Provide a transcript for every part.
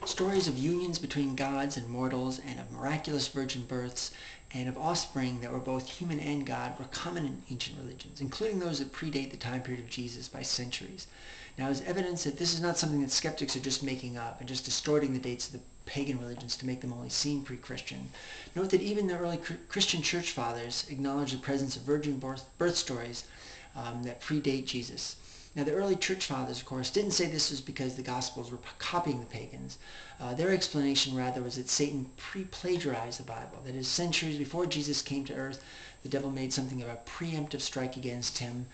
Stories of unions between gods and mortals, and of miraculous virgin births, and of offspring that were both human and God were common in ancient religions, including those that predate the time period of Jesus by centuries. Now, as evidence that this is not something that skeptics are just making up and just distorting the dates of the pagan religions to make them only seem pre-Christian, note that even the early Christian church fathers acknowledged the presence of virgin birth stories that predate Jesus. Now, the early church fathers, of course, didn't say this was because the Gospels were copying the pagans. Their explanation, rather, was that Satan pre-plagiarized the Bible. That is, centuries before Jesus came to earth, the devil made something of a preemptive strike against him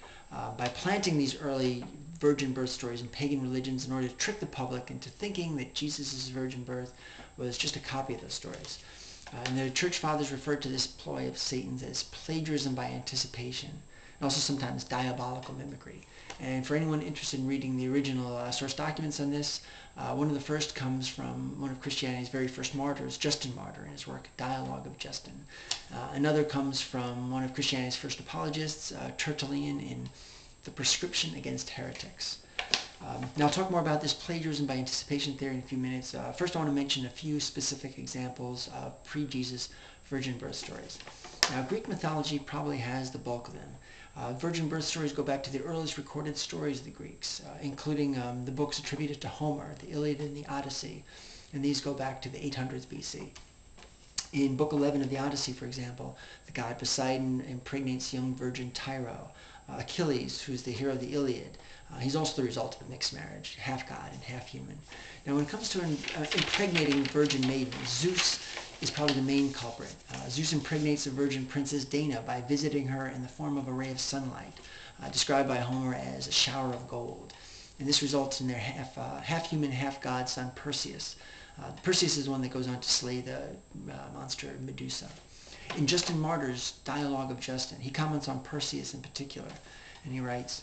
by planting these early virgin birth stories in pagan religions in order to trick the public into thinking that Jesus' virgin birth was just a copy of those stories. And the church fathers referred to this ploy of Satan's as plagiarism by anticipation, and also sometimes diabolical mimicry. And for anyone interested in reading the original source documents on this, one of the first comes from one of Christianity's very first martyrs, Justin Martyr, in his work Dialogue of Justin. Another comes from one of Christianity's first apologists, Tertullian, in The Prescription Against Heretics. Now, I'll talk more about this plagiarism by anticipation theory in a few minutes. First, I want to mention a few specific examples of pre-Jesus virgin birth stories. Now, Greek mythology probably has the bulk of them. Virgin birth stories go back to the earliest recorded stories of the Greeks, including the books attributed to Homer, the Iliad and the Odyssey, and these go back to the 800s BC. In Book 11 of the Odyssey, for example, the god Poseidon impregnates young virgin Tyro. Achilles, who's the hero of the Iliad, he's also the result of a mixed marriage, half god and half human. Now, when it comes to impregnating virgin maidens, Zeus is probably the main culprit. Zeus impregnates the virgin princess Dana by visiting her in the form of a ray of sunlight, described by Homer as a shower of gold. And this results in their half human, half god son Perseus. Perseus is the one that goes on to slay the monster Medusa. In Justin Martyr's Dialogue of Justin, he comments on Perseus in particular, and he writes,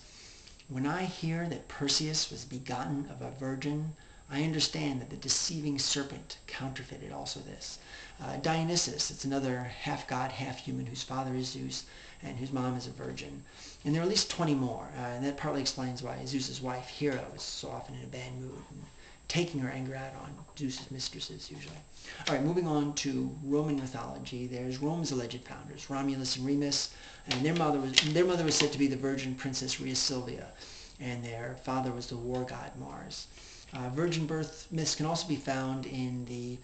"When I hear that Perseus was begotten of a virgin, I understand that the deceiving serpent counterfeited also this." Dionysus, it's another half-god, half-human whose father is Zeus and whose mom is a virgin. And there are at least 20 more, and that partly explains why Zeus's wife, Hera, was so often in a bad mood, and taking her anger out on Zeus's mistresses, usually. All right, moving on to Roman mythology, there's Rome's alleged founders, Romulus and Remus, and their mother was said to be the virgin princess Rhea Silvia, and their father was the war god Mars. Virgin birth myths can also be found in the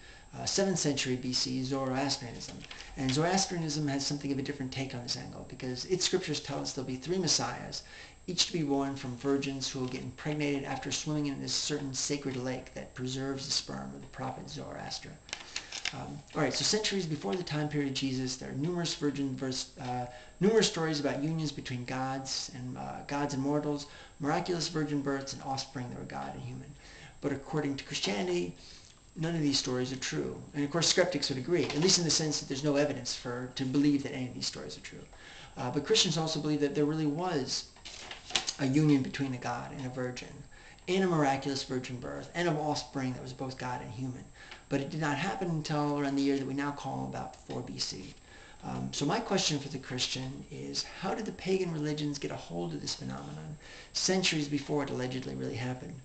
7th century BC Zoroastrianism. And Zoroastrianism has something of a different take on this angle because its scriptures tell us there'll be 3 messiahs, each to be born from virgins who will get impregnated after swimming in this certain sacred lake that preserves the sperm of the prophet Zoroaster. All right, so centuries before the time period of Jesus, there are numerous stories about unions between gods and mortals, miraculous virgin births, and offspring that were God and human. But according to Christianity, none of these stories are true. And of course, skeptics would agree, at least in the sense that there's no evidence to believe that any of these stories are true. But Christians also believe that there really was a union between a god and a virgin, and a miraculous virgin birth, and of offspring that was both God and human. But it did not happen until around the year that we now call about 4 BC. So my question for the Christian is, how did the pagan religions get a hold of this phenomenon centuries before it allegedly really happened?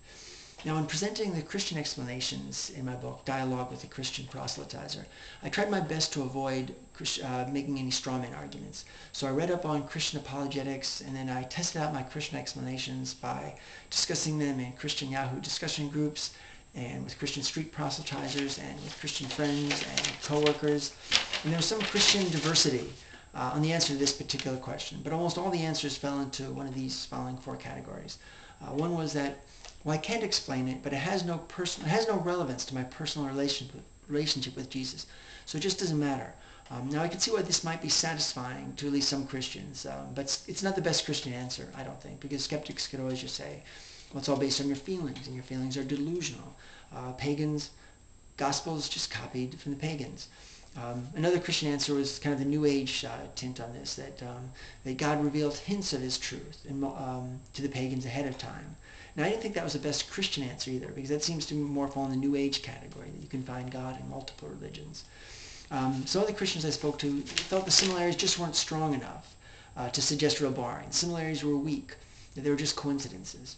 Now, in presenting the Christian explanations in my book, Dialogue with a Christian Proselytizer, I tried my best to avoid making any strawman arguments. So I read up on Christian apologetics, and then I tested out my Christian explanations by discussing them in Christian Yahoo discussion groups, and with Christian street proselytizers, and with Christian friends and coworkers. And there was some Christian diversity on the answer to this particular question, but almost all the answers fell into one of these following 4 categories. One was that, well, I can't explain it, but it has no relevance to my personal relationship with Jesus, so it just doesn't matter. Now, I can see why this might be satisfying to at least some Christians, but it's not the best Christian answer, I don't think, because skeptics could always just say, well, it's all based on your feelings, and your feelings are delusional. Pagans, gospel is just copied from the pagans. Another Christian answer was kind of the New Age tint on this, that God revealed hints of his truth to the pagans ahead of time. Now, I didn't think that was the best Christian answer either, because that seems to more fall in the New Age category, that you can find God in multiple religions. Some of the Christians I spoke to felt the similarities just weren't strong enough to suggest real borrowing. Similarities were weak, that they were just coincidences.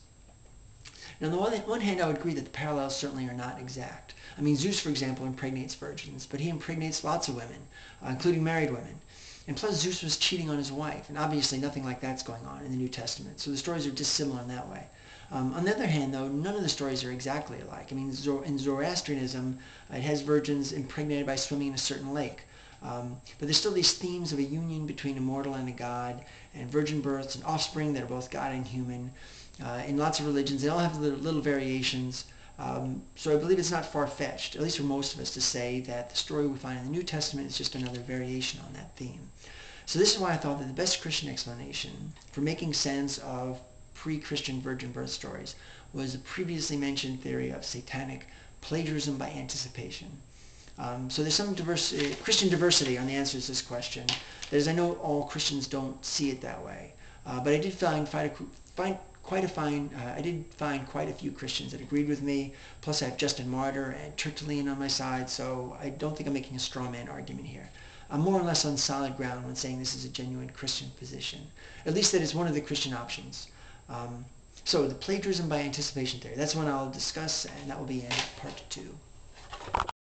Now, on the one hand, I would agree that the parallels certainly are not exact. I mean, Zeus, for example, impregnates virgins, but he impregnates lots of women, including married women. And plus, Zeus was cheating on his wife, and obviously nothing like that's going on in the New Testament. So the stories are dissimilar in that way. On the other hand, though, none of the stories are exactly alike. I mean, in Zoroastrianism, it has virgins impregnated by swimming in a certain lake. But there's still these themes of a union between a mortal and a god, and virgin births and offspring that are both god and human. In lots of religions, they all have little variations. So I believe it's not far-fetched, at least for most of us, to say that the story we find in the New Testament is just another variation on that theme. So this is why I thought that the best Christian explanation for making sense of pre-Christian virgin birth stories was the previously mentioned theory of Satanic plagiarism by anticipation. So there's some Christian diversity on the answers to this question. That is, I know all Christians don't see it that way, but I did find quite a few Christians that agreed with me. Plus, I have Justin Martyr and Tertullian on my side, so I don't think I'm making a straw man argument here. I'm more or less on solid ground when saying this is a genuine Christian position. At least that is one of the Christian options. So the plagiarism by anticipation theory, that's one I'll discuss, and that will be in part 2.